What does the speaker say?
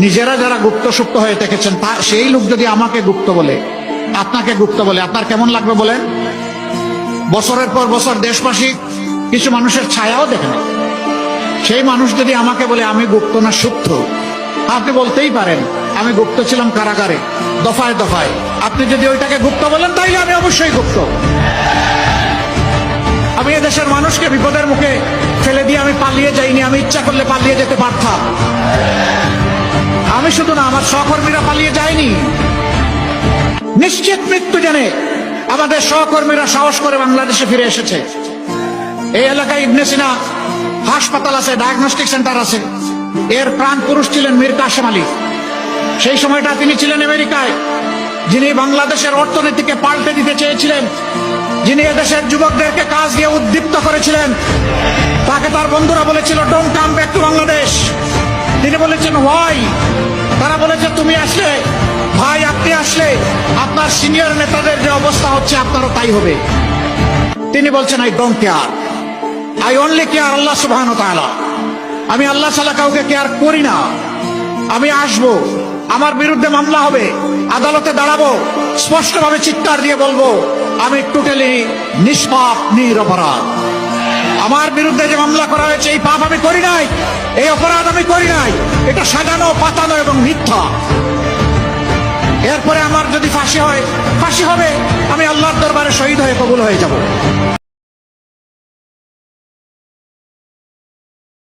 নিজেরা যারা গুপ্ত সুপ্ত হয়ে থেকেছেন সেই লোক যদি আমাকে গুপ্ত বলে, আপনাকে গুপ্ত বলে, আপনার কেমন লাগবে বলেন? বছরের পর বছর দেশবাসী কিছু মানুষের ছায়াও দেখে না। সেই মানুষ যদি আমাকে বলে আমি গুপ্ত না সুপ্ত, আপনি বলতেই পারেন আমি গুপ্ত ছিলাম কারাগারে, দফায় দফায়। আপনি যদি ওইটাকে গুপ্ত বলেন তাইলে আমি অবশ্যই গুপ্ত। আমি এদেশের মানুষকে বিপদের মুখে ফেলে দিয়ে আমি পালিয়ে যাইনি, আমি ইচ্ছা করলে পালিয়ে যেতে পারতাম। আমি শুধু না, আমার সহকর্মীরা পালিয়ে যায়নি। নিশ্চিত মৃত্যু জেনে আমাদের সহকর্মীরা সাহস করে বাংলাদেশে ফিরে এসেছে। এই এলাকায় ইবনে সিনা হাসপাতাল আছে, ডায়াগনস্টিক সেন্টার আছে। এর প্রাণ পুরুষ ছিলেন মীর কাসেম আলী। সেই সময়টা তিনি ছিলেন আমেরিকায়, যিনি বাংলাদেশের অর্থনীতিকে পাল্টে দিতে চেয়েছিলেন, যিনি এদেশের যুবকদেরকে কাজ দিয়ে উদ্দীপ্ত করেছিলেন। তাকে তার বন্ধুরা বলেছিল don't come back to Bangladesh. তিনি বলেছেন হোয়াই? তারা বলেছে তুমি আসলে, ভাই আপনি আসলে আপনার সিনিয়র নেতাদের যে অবস্থা হচ্ছে আপনারও তাই হবে। তিনি বলছেন I don't care, I only care Allah সুবহানাহু ওয়া তাআলা। আমি আল্লাহ ছাড়া কাউকে কেয়ার করি না। আমি আসবো, আমার বিরুদ্ধে মামলা হবে, আদালতে দাঁড়াবো, স্পষ্টভাবে চিৎকার দিয়ে বলবো আমি টোটালি নিষ্পাপ, নিরপরাধ। আমার বিরুদ্ধে যে মামলা করা হয়েছে এই পাপ আমি করি নাই, এই অপরাধ আমি করি নাই, এটা সাজানো, পাতানো এবং মিথ্যা। এরপরে আমার যদি ফাঁসি হয়, ফাঁসি হবে, আমি আল্লাহর দরবারে শহীদ হয়ে কবুল হয়ে যাব।